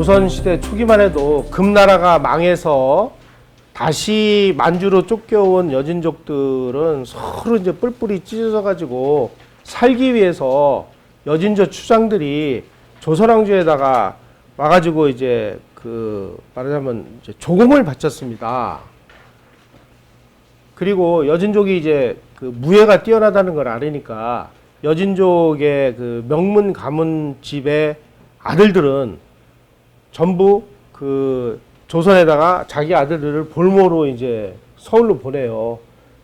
조선시대 초기만 해도 금나라가 망해서 다시 만주로 쫓겨온 여진족들은 서로 이제 뿔뿔이 찢어져 가지고 살기 위해서 여진족 추장들이 조선왕조에다가 와가지고 이제 말하자면 이제 조공을 바쳤습니다. 그리고 여진족이 이제 무예가 뛰어나다는 걸 알으니까 여진족의 명문 가문 집의 아들들은 전부 조선에다가 자기 아들들을 볼모로 이제 서울로 보내요.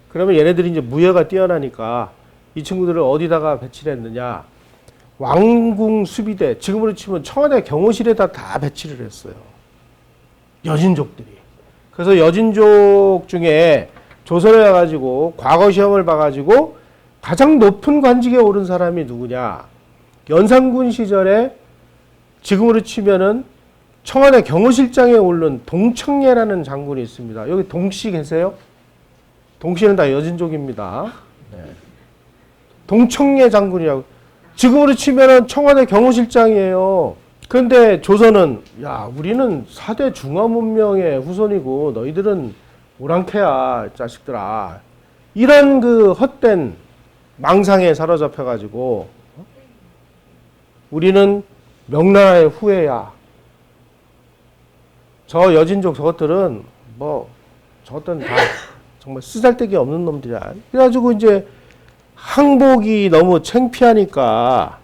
그러면 얘네들이 이제 무예가 뛰어나니까 이 친구들을 어디다가 배치를 했느냐? 왕궁 수비대, 지금으로 치면 청와대 경호실에다 다 배치를 했어요. 여진족들이. 그래서 여진족 중에 조선에 와가지고 과거 시험을 봐가지고 가장 높은 관직에 오른 사람이 누구냐? 연산군 시절에 지금으로 치면은 청와대 경호실장에 오른 동청예라는 장군이 있습니다. 여기 동씨 계세요? 동씨는 다 여진족입니다. 네. 동청예 장군이라고. 지금으로 치면은 청와대 경호실장이에요. 그런데 조선은 우리는 4대 중화문명의 후손이고 너희들은 오랑캐야 자식들아. 이런 헛된 망상에 사로잡혀가지고 우리는 명나라의 후예야. 저 여진족 저것들은 저것들은 다 정말 쓰잘데기 없는 놈들이야. 그래가지고 이제 항복이 너무 창피하니까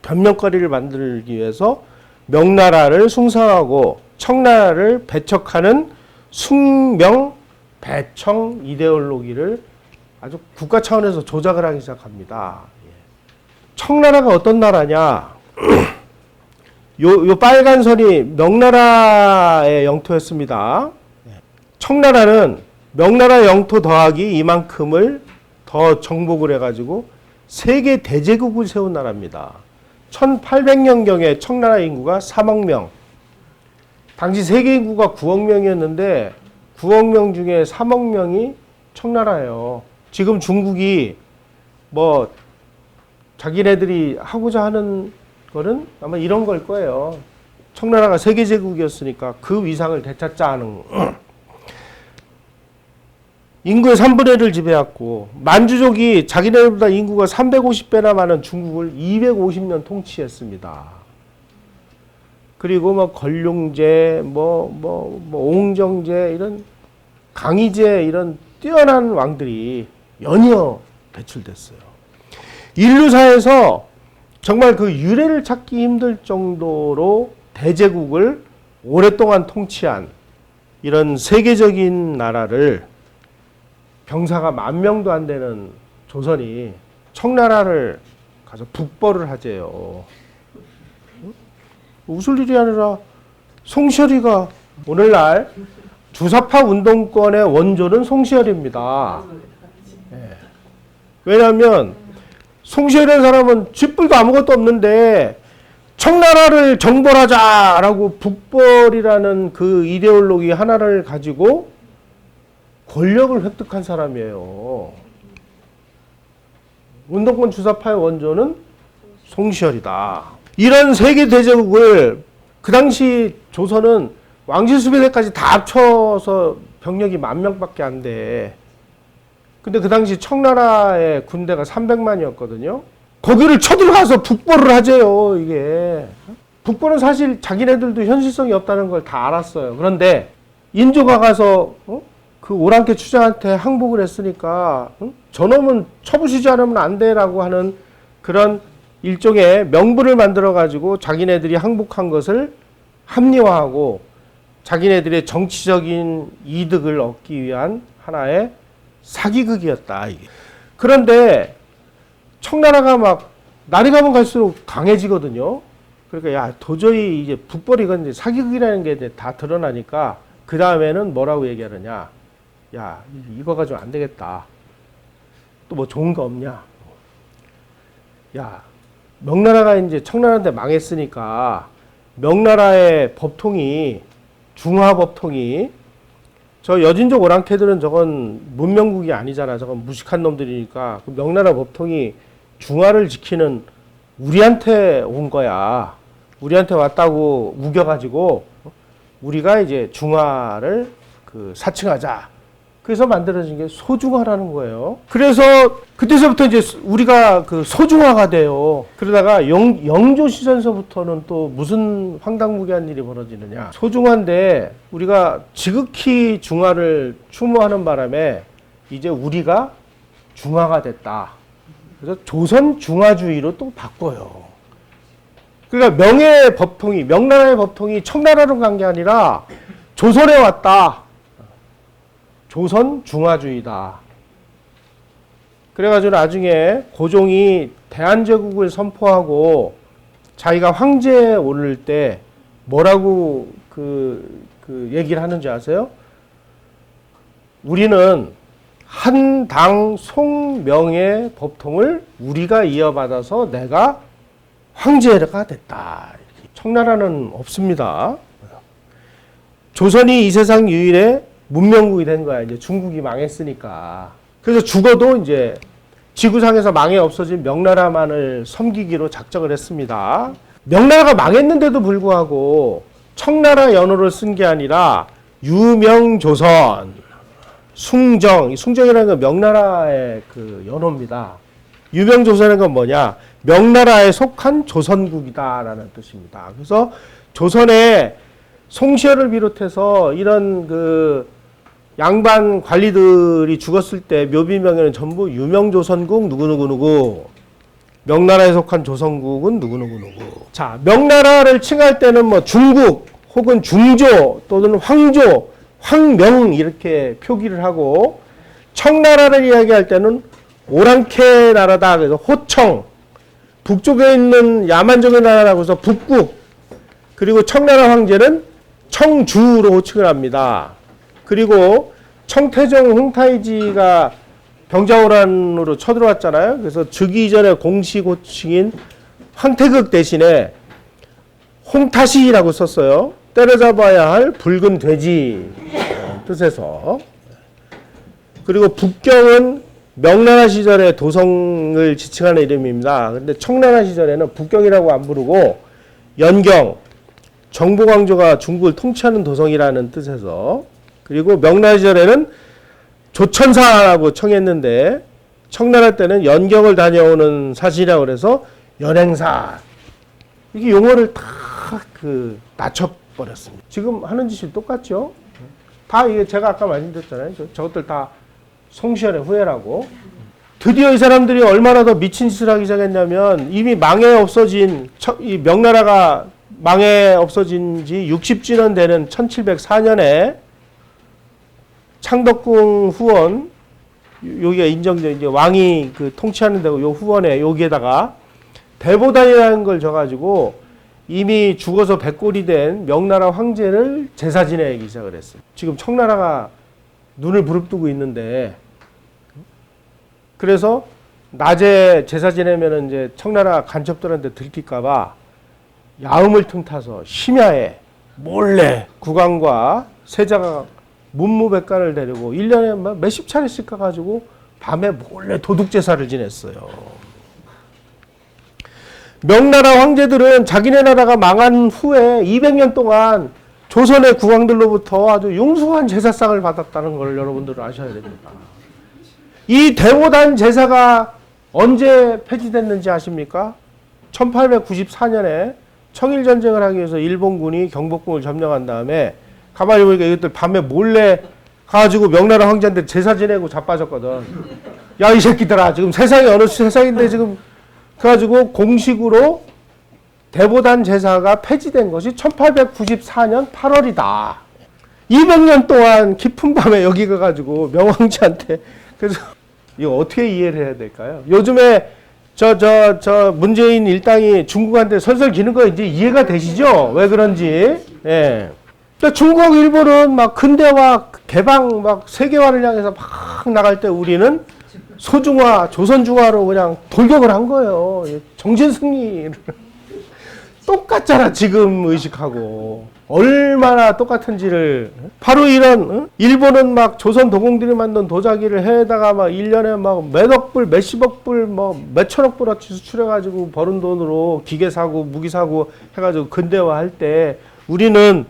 변명거리를 만들기 위해서 명나라를 숭상하고 청나라를 배척하는 숭명 배청 이데올로기를 아주 국가 차원에서 조작을 하기 시작합니다. 청나라가 어떤 나라냐? 요 빨간 선이 명나라의 영토였습니다. 청나라는 명나라 영토 더하기 이만큼을 더 정복을 해가지고 세계 대제국을 세운 나라입니다. 1800년경에 청나라 인구가 3억 명. 당시 세계 인구가 9억 명이었는데 9억 명 중에 3억 명이 청나라예요. 지금 중국이 자기네들이 하고자 하는 거는 아마 이런 걸 거예요. 청나라가 세계 제국이었으니까 그 위상을 되찾자 하는 인구의 3분의 1을 지배했고 만주족이 자기네들보다 인구가 350배나 많은 중국을 250년 통치했습니다. 그리고 건룡제, 옹정제 이런 강희제 이런 뛰어난 왕들이 연이어 배출됐어요. 인류사에서 정말 유래를 찾기 힘들 정도로 대제국을 오랫동안 통치한 이런 세계적인 나라를 병사가 10,000명도 안 되는 조선이 청나라를 가서 북벌을 하재요. 웃을 일이 아니라 송시열이가 오늘날 주사파 운동권의 원조는 송시열입니다. 네. 왜냐하면 송시열이라는 사람은 쥐뿔도 아무것도 없는데 청나라를 정벌하자라고 북벌이라는 이데올로기 하나를 가지고 권력을 획득한 사람이에요. 운동권 주사파의 원조는 송시열이다. 이런 세계 대제국을 그 당시 조선은 왕실수비대까지 다 합쳐서 병력이 10,000명밖에 안 돼. 근데 그 당시 청나라의 군대가 300만이었거든요. 거기를 쳐들어가서 북벌을 하재요, 이게. 북벌은 사실 자기네들도 현실성이 없다는 걸 다 알았어요. 그런데 인조가 가서 그 오랑캐 추장한테 항복을 했으니까 저놈은 쳐부시지 않으면 안 돼라고 하는 그런 일종의 명분을 만들어 가지고 자기네들이 항복한 것을 합리화하고 자기네들의 정치적인 이득을 얻기 위한 하나의 사기극이었다. 이게. 그런데 청나라가 날이 가면 갈수록 강해지거든요. 그러니까 도저히 이제 북벌이 이건 사기극이라는 게 다 드러나니까 그 다음에는 뭐라고 얘기하느냐? 이거 가지고 안 되겠다. 또 좋은 거 없냐? 명나라가 이제 청나라한테 망했으니까 명나라의 법통이 중화법통이 저 여진족 오랑캐들은 저건 문명국이 아니잖아. 저건 무식한 놈들이니까 그 명나라 법통이 중화를 지키는 우리한테 온 거야. 우리한테 왔다고 우겨가지고 우리가 이제 중화를 사칭하자. 그래서 만들어진 게 소중화라는 거예요. 그래서 그때서부터 이제 우리가 소중화가 돼요. 그러다가 영조 시전서부터는 또 무슨 황당무계한 일이 벌어지느냐. 소중화인데 우리가 지극히 중화를 추모하는 바람에 이제 우리가 중화가 됐다. 그래서 조선 중화주의로 또 바꿔요. 그러니까 명나라의 법통이 청나라로 간 게 아니라 조선에 왔다. 조선 중화주의다. 그래가지고 나중에 고종이 대한제국을 선포하고 자기가 황제에 오를 때 뭐라고 얘기를 하는지 아세요? 우리는 한 당 송명의 법통을 우리가 이어받아서 내가 황제가 됐다. 청나라는 없습니다. 조선이 이 세상 유일의 문명국이 된 거야. 이제 중국이 망했으니까. 그래서 죽어도 이제 지구상에서 망해 없어진 명나라만을 섬기기로 작정을 했습니다. 명나라가 망했는데도 불구하고 청나라 연호를 쓴 게 아니라 유명조선, 숭정이라는 건 명나라의 연호입니다. 유명조선이라는 건 뭐냐? 명나라에 속한 조선국이다라는 뜻입니다. 그래서 조선에 송시열을 비롯해서 이런 양반 관리들이 죽었을 때 묘비명에는 전부 유명조선국 누구누구누구, 명나라에 속한 조선국은 누구누구누구. 자, 명나라를 칭할 때는 뭐 중국 혹은 중조 또는 황조, 황명 이렇게 표기를 하고, 청나라를 이야기할 때는 오랑캐 나라다. 그래서 호청, 북쪽에 있는 야만족의 나라라고 해서 북국, 그리고 청나라 황제는 청주로 호칭을 합니다. 그리고 청태종 홍타이지가 병자호란으로 쳐들어왔잖아요. 그래서 즉위 이전에 공식 호칭인 황태극 대신에 홍타시라고 썼어요. 때려잡아야 할 붉은 돼지 뜻에서. 그리고 북경은 명나라 시절에 도성을 지칭하는 이름입니다. 근데 청나라 시절에는 북경이라고 안 부르고 연경, 정보광조가 중국을 통치하는 도성이라는 뜻에서. 그리고 명나라 시절에는 조천사라고 청했는데 청나라 때는 연경을 다녀오는 사실이라고 그래서 연행사. 이게 용어를 다 낮춰버렸습니다. 지금 하는 짓이 똑같죠? 다 이게 제가 아까 말씀드렸잖아요. 저것들 다 송시열의 후예라고. 드디어 이 사람들이 얼마나 더 미친 짓을 하기 시작했냐면, 이미 망해 없어진, 이 명나라가 망해 없어진 지 60주년 되는 1704년에 창덕궁 후원, 여기가 인정된, 이제 왕이 통치하는 데고, 요 후원에 여기에다가 대보단이라는 걸 줘가지고 이미 죽어서 백골이 된 명나라 황제를 제사 지내기 시작을 했어요. 지금 청나라가 눈을 부릅뜨고 있는데, 그래서 낮에 제사 지내면은 이제 청나라 간첩들한테 들킬까봐 야음을 틈타서 심야에 몰래 국왕과 세자가 문무백관을 데리고 1년에 몇십 차례씩 가가지고 밤에 몰래 도둑 제사를 지냈어요. 명나라 황제들은 자기네 나라가 망한 후에 200년 동안 조선의 국왕들로부터 아주 융숭한 제사상을 받았다는 걸 여러분들은 아셔야 됩니다. 이 대보단 제사가 언제 폐지됐는지 아십니까? 1894년에 청일전쟁을 하기 위해서 일본군이 경복궁을 점령한 다음에 가만히 보니까 이것들 밤에 몰래 가가지고 명나라 황제한테 제사 지내고 자빠졌거든. 야, 이 새끼들아, 지금 세상이 어느 세상인데 지금. 그래가지고 공식으로 대보단 제사가 폐지된 것이 1894년 8월이다. 200년 동안 깊은 밤에 여기 가가지고 명황제한테. 그래서 이거 어떻게 이해를 해야 될까요? 요즘에 저 문재인 일당이 중국한테 설설 기는 거 이제 이해가 되시죠? 왜 그런지. 예. 그러니까 중국, 일본은 막 근대화, 개방, 막 세계화를 향해서 막 나갈 때 우리는 소중화, 조선중화로 그냥 돌격을 한 거예요. 정신승리. 똑같잖아, 지금 의식하고. 얼마나 똑같은지를. 바로 이런, 일본은 막 조선 도공들이 만든 도자기를 해에다가 막 1년에 막 몇억 불, 몇십억 불, 뭐 몇천억 불어치 수출해가지고 버는 돈으로 기계 사고, 무기 사고 해가지고 근대화할 때 우리는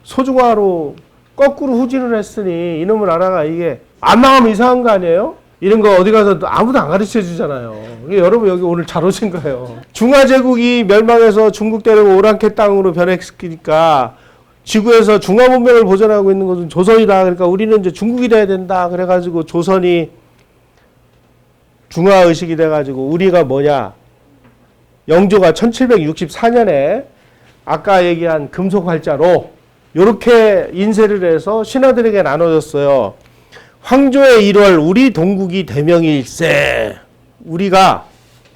소중화로 거꾸로 후진을 했으니 이놈의 나라가 이게 안 망하면 이상한 거 아니에요? 이런 거 어디 가서 아무도 안 가르쳐 주잖아요. 여러분 여기 오늘 잘 오신 거예요. 중화제국이 멸망해서 중국 대륙 오랑캐 땅으로 변했으니까 지구에서 중화 문명을 보존하고 있는 것은 조선이다. 그러니까 우리는 이제 중국이 돼야 된다. 그래가지고 조선이 중화 의식이 돼가지고 우리가 뭐냐? 영조가 1764년에 아까 얘기한 금속 활자로 이렇게 인쇄를 해서 신하들에게 나눠줬어요. 황조의 1월 우리 동국이 대명일세. 우리가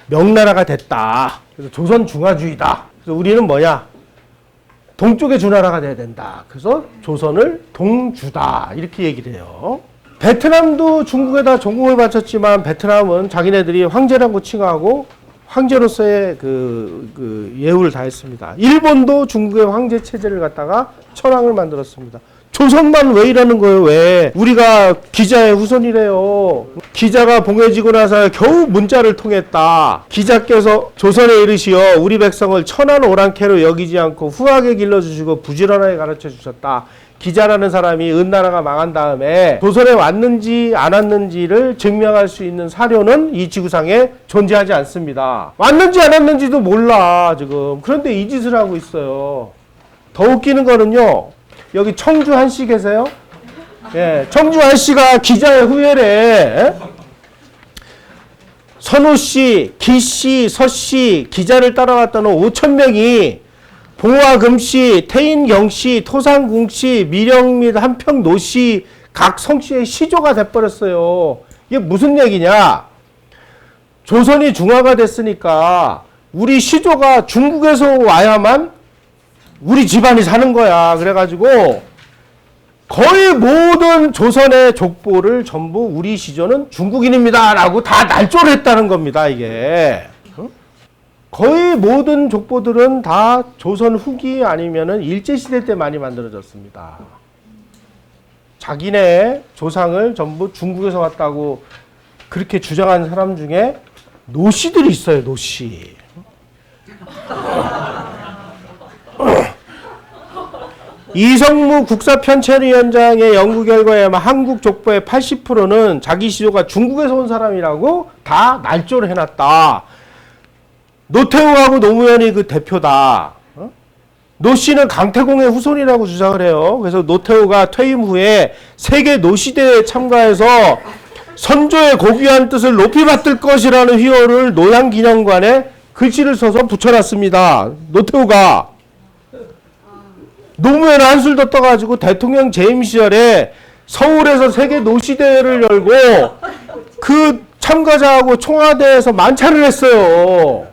명나라가 됐다. 그래서 조선 중화주의다. 그래서 우리는 뭐냐? 동쪽의 주나라가 돼야 된다. 그래서 조선을 동주다. 이렇게 얘기를 해요. 베트남도 중국에다 전공을 바쳤지만 베트남은 자기네들이 황제라고 칭하고 황제로서의 그 예우를 다했습니다. 일본도 중국의 황제 체제를 갖다가 천황을 만들었습니다. 조선만 왜 이러는 거예요? 왜? 우리가 기자의 후손이래요. 기자가 봉해지고 나서 겨우 문자를 통했다. 기자께서 조선에 이르시어 우리 백성을 천한 오랑캐로 여기지 않고 후하게 길러주시고 부지런하게 가르쳐 주셨다. 기자라는 사람이 은나라가 망한 다음에 조선에 왔는지 안 왔는지를 증명할 수 있는 사료는 이 지구상에 존재하지 않습니다. 왔는지 안 왔는지도 몰라 지금. 그런데 이 짓을 하고 있어요. 더 웃기는 거는요. 여기 청주 한씨 계세요? 예, 청주 한씨가 기자의 후예래. 선우씨, 기씨, 서씨 기자를 따라왔던 5,000명이 봉화금씨, 태인경씨, 토상궁씨, 미령 및 한평노씨 각 성씨의 시조가 돼버렸어요. 이게 무슨 얘기냐? 조선이 중화가 됐으니까 우리 시조가 중국에서 와야만 우리 집안이 사는 거야. 그래가지고 거의 모든 조선의 족보를 전부 우리 시조는 중국인입니다 라고 다 날조를 했다는 겁니다. 이게 거의 모든 족보들은 다 조선 후기 아니면은 일제시대 때 많이 만들어졌습니다. 자기네 조상을 전부 중국에서 왔다고 그렇게 주장한 사람 중에 노씨들이 있어요. 노씨. 이성무 국사편찬위원장의 연구 결과에 의하면 한국 족보의 80%는 자기 시조가 중국에서 온 사람이라고 다 날조를 해놨다. 노태우하고 노무현이 그 대표다. 노 씨는 강태공의 후손이라고 주장을 해요. 그래서 노태우가 퇴임 후에 세계 노시대회에 참가해서 선조의 고귀한 뜻을 높이 받들 것이라는 휘호를 노양기념관에 글씨를 써서 붙여놨습니다. 노태우가. 노무현 한술 더 떠가지고 대통령 재임 시절에 서울에서 세계 노시대회를 열고 그 참가자하고 청와대에서 만찬을 했어요.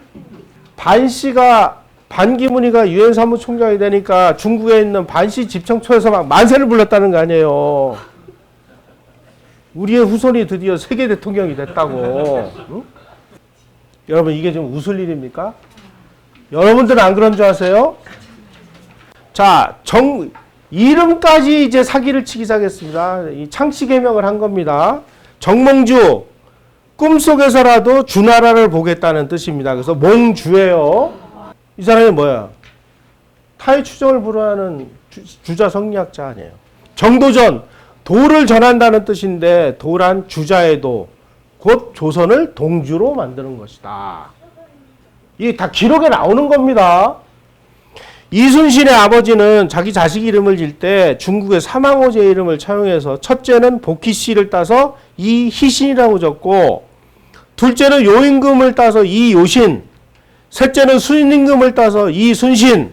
반기문이가 유엔 사무총장이 되니까 중국에 있는 반시 집청초에서 막 만세를 불렀다는 거 아니에요. 우리의 후손이 드디어 세계 대통령이 됐다고. 응? 여러분 이게 좀 웃을 일입니까? 여러분들은 안 그런 줄 아세요? 자, 이름까지 이제 사기를 치기 시작했습니다. 이 창씨개명을 한 겁니다. 정몽주, 꿈속에서라도 주나라를 보겠다는 뜻입니다. 그래서 몽주예요. 이 사람이 뭐야? 타의 추정을 불허하는 주자 성리학자 아니에요. 정도전, 도를 전한다는 뜻인데 도란 주자의 도, 곧 조선을 동주로 만드는 것이다. 이게 다 기록에 나오는 겁니다. 이순신의 아버지는 자기 자식 이름을 질 때 중국의 사망호제 이름을 차용해서 첫째는 복희씨를 따서 이희신이라고 적고 둘째는 요임금을 따서 이요신, 셋째는 순임금을 따서 이순신,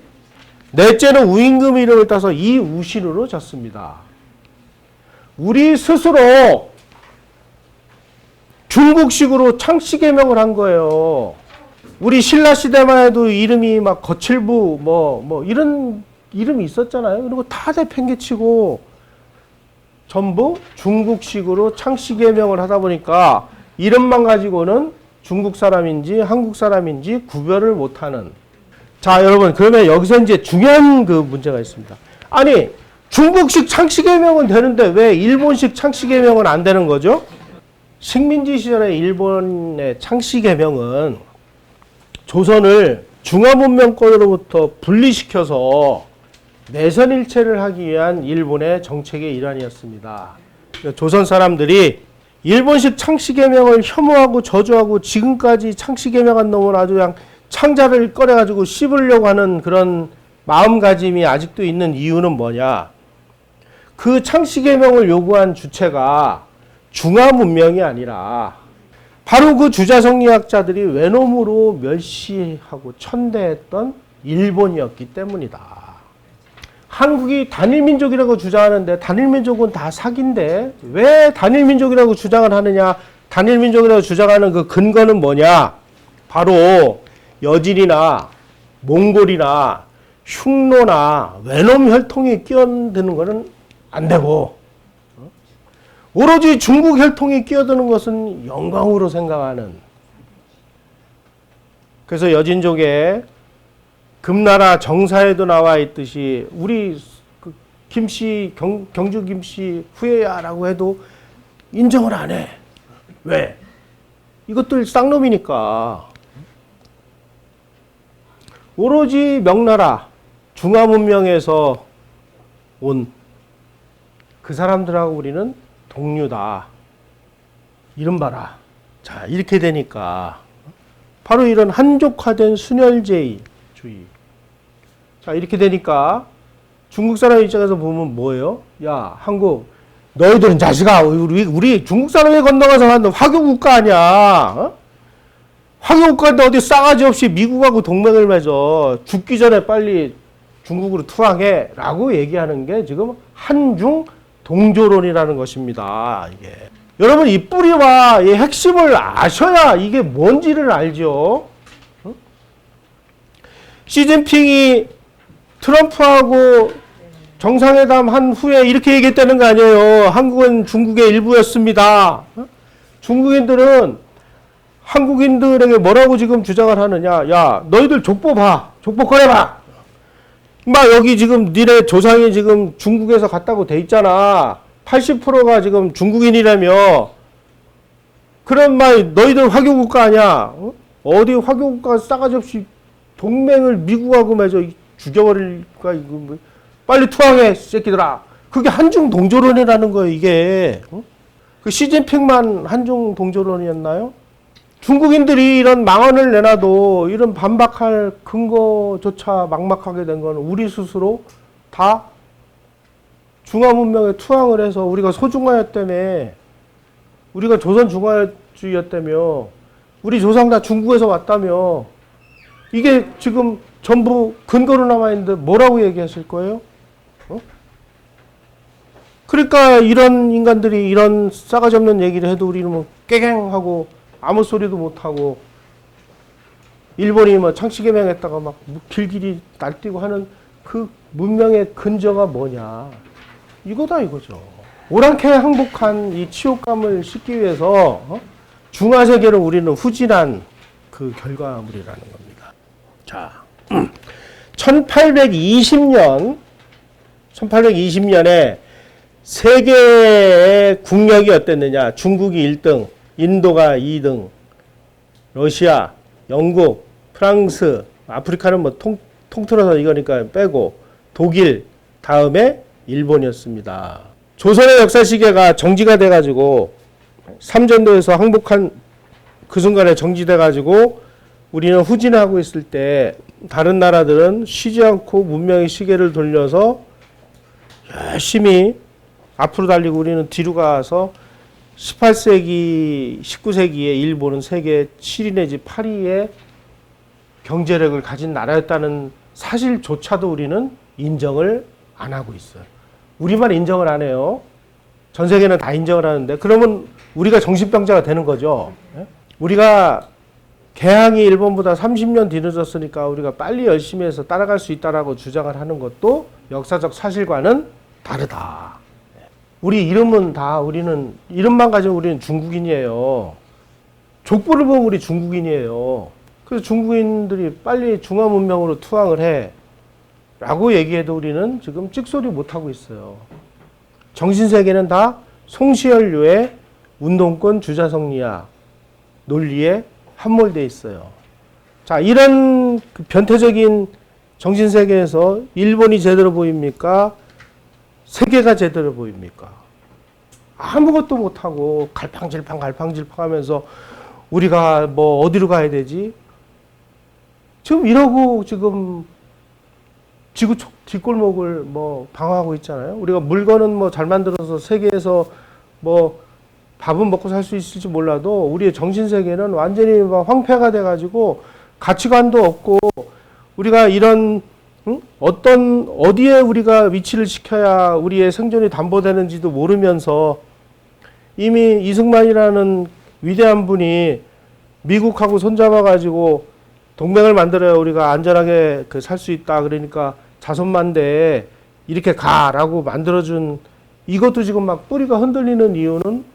넷째는 우임금 이름을 따서 이우신으로 적습니다. 우리 스스로 중국식으로 창씨개명을 한 거예요. 우리 신라 시대만 해도 이름이 막 거칠부 뭐 이런 이름이 있었잖아요. 그리고 다 내팽개치고 전부 중국식으로 창씨개명을 하다 보니까 이름만 가지고는 중국 사람인지 한국 사람인지 구별을 못하는. 자, 여러분, 그러면 여기서 이제 중요한 그 문제가 있습니다. 아니, 중국식 창씨개명은 되는데 왜 일본식 창씨개명은 안 되는 거죠? 식민지 시절의 일본의 창씨개명은 조선을 중화문명권으로부터 분리시켜서 내선일체를 하기 위한 일본의 정책의 일환이었습니다. 조선 사람들이 일본식 창씨개명을 혐오하고 저주하고 지금까지 창씨개명한 놈을 아주 그냥 창자를 꺼내가지고 씹으려고 하는 그런 마음가짐이 아직도 있는 이유는 뭐냐? 그 창씨개명을 요구한 주체가 중화문명이 아니라 바로 그 주자성리학자들이 외놈으로 멸시하고 천대했던 일본이었기 때문이다. 한국이 단일민족이라고 주장하는데 단일민족은 다 사기인데 왜 단일민족이라고 주장을 하느냐? 단일민족이라고 주장하는 그 근거는 뭐냐? 바로 여진이나 몽골이나 흉노나 외놈 혈통이 끼어드는 것은 안 되고 오로지 중국 혈통이 끼어드는 것은 영광으로 생각하는. 그래서 여진족의 금나라 정사에도 나와 있듯이 우리 그 김씨 경주 김씨 후예야라고 해도 인정을 안 해. 왜? 이것들 쌍놈이니까. 오로지 명나라 중화문명에서 온 그 사람들하고 우리는 동류다. 이름 봐라. 자, 이렇게 되니까 바로 이런 한족화된 순혈제의 주의. 자, 이렇게 되니까 중국 사람 입장에서 보면 뭐예요? 야, 한국 너희들은 자식아, 우리 중국 사람에 건너가서 만든 화교국가 아니야? 어? 화교국가인데 어디 싸가지 없이 미국하고 동맹을 맺어. 죽기 전에 빨리 중국으로 투항해 라고 얘기하는 게 지금 한중 동조론이라는 것입니다. 이게. 여러분, 이 뿌리와 이 핵심을 아셔야 이게 뭔지를 알죠. 어? 시진핑이 트럼프하고 정상회담 한 후에 이렇게 얘기했다는 거 아니에요. 한국은 중국의 일부였습니다. 어? 중국인들은 한국인들에게 뭐라고 지금 주장을 하느냐. 야, 너희들 족보 봐. 족보 꺼내봐. 막 여기 지금 니네 조상이 지금 중국에서 갔다고 돼 있잖아. 80%가 지금 중국인이라며. 그런 말 너희들 화교국가 아니야. 어? 어디 화교국가 싸가지 없이 동맹을 미국하고 맺어 죽여버릴까. 이거 뭐. 빨리 투항해 새끼들아. 그게 한중 동조론이라는 거예요. 이게. 어? 그 시진핑만 한중 동조론이었나요? 중국인들이 이런 망언을 내놔도 이런 반박할 근거조차 막막하게 된 건 우리 스스로 다 중화문명에 투항을 해서 우리가 소중화였다며, 우리가 조선 중화주의였다며, 우리 조상 다 중국에서 왔다며, 이게 지금 전부 근거로 남아있는데 뭐라고 얘기하실 거예요? 어? 그러니까 이런 인간들이 이런 싸가지 없는 얘기를 해도 우리는 뭐 깨갱하고 아무 소리도 못하고, 일본이 뭐 창씨개명했다가 막 길길이 날뛰고 하는 그 문명의 근저가 뭐냐. 이거다 이거죠. 오랑캐 항복한 이 치욕감을 씻기 위해서 중화세계를 우리는 후진한 그 결과물이라는 겁니다. 자, 1820년에 세계의 국력이 어땠느냐. 중국이 1등, 인도가 2등, 러시아, 영국, 프랑스, 아프리카는 뭐 통틀어서 이거니까 빼고, 독일, 다음에 일본이었습니다. 조선의 역사 시계가 정지가 돼가지고, 삼전도에서 항복한 그 순간에 정지돼가지고, 우리는 후진하고 있을 때, 다른 나라들은 쉬지 않고 문명의 시계를 돌려서 열심히 앞으로 달리고 우리는 뒤로 가서 18세기, 19세기에 일본은 세계 7위 내지 8위의 경제력을 가진 나라였다는 사실조차도 우리는 인정을 안 하고 있어요. 우리만 인정을 안 해요. 전 세계는 다 인정을 하는데, 그러면 우리가 정신병자가 되는 거죠. 우리가 개항이 일본보다 30년 뒤늦었으니까 우리가 빨리 열심히 해서 따라갈 수 있다라고 주장을 하는 것도 역사적 사실과는 다르다. 우리 이름은 다, 우리는 이름만 가지고 우리는 중국인이에요. 족보를 보면 우리 중국인이에요. 그래서 중국인들이 빨리 중화 문명으로 투항을 해. 라고 얘기해도 우리는 지금 찍소리 못하고 있어요. 정신세계는 다 송시열류의 운동권 주자성리학 논리에 함몰되어 있어요. 자, 이런 변태적인 정신세계에서 일본이 제대로 보입니까? 세계가 제대로 보입니까? 아무것도 못하고 갈팡질팡 하면서 우리가 뭐 어디로 가야 되지? 지금 이러고 지금 지구 뒷골목을 뭐 방어하고 있잖아요. 우리가 물건은 뭐 잘 만들어서 세계에서 뭐 밥은 먹고 살 수 있을지 몰라도 우리의 정신세계는 완전히 막 황폐가 돼가지고 가치관도 없고 우리가 이런 어디에 우리가 위치를 지켜야 우리의 생존이 담보되는지도 모르면서 이미 이승만이라는 위대한 분이 미국하고 손잡아가지고 동맹을 만들어야 우리가 안전하게 살 수 있다. 그러니까 자손만대에 이렇게 가라고 만들어준 이것도 지금 막 뿌리가 흔들리는 이유는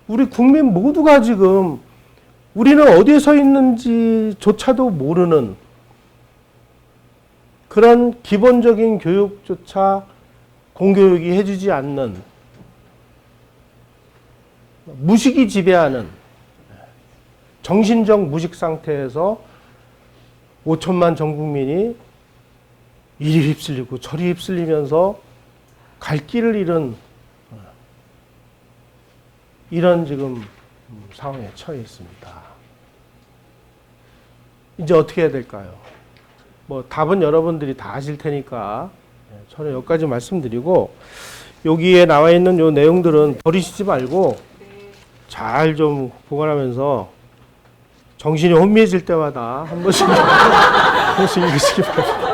우리 국민 모두가 지금 우리는 어디에 서 있는지조차도 모르는 그런 기본적인 교육조차 공교육이 해주지 않는 무식이 지배하는 정신적 무식 상태에서 5천만 전 국민이 이리 휩쓸리고 저리 휩쓸리면서 갈 길을 잃은 이런 지금 상황에 처해 있습니다. 이제 어떻게 해야 될까요? 뭐 답은 여러분들이 다 아실 테니까 저는 여기까지 말씀드리고 여기에 나와 있는 요 내용들은 버리시지 말고 잘 좀 보관하면서 정신이 혼미해질 때마다 한 번씩 읽으시기 바랍니다.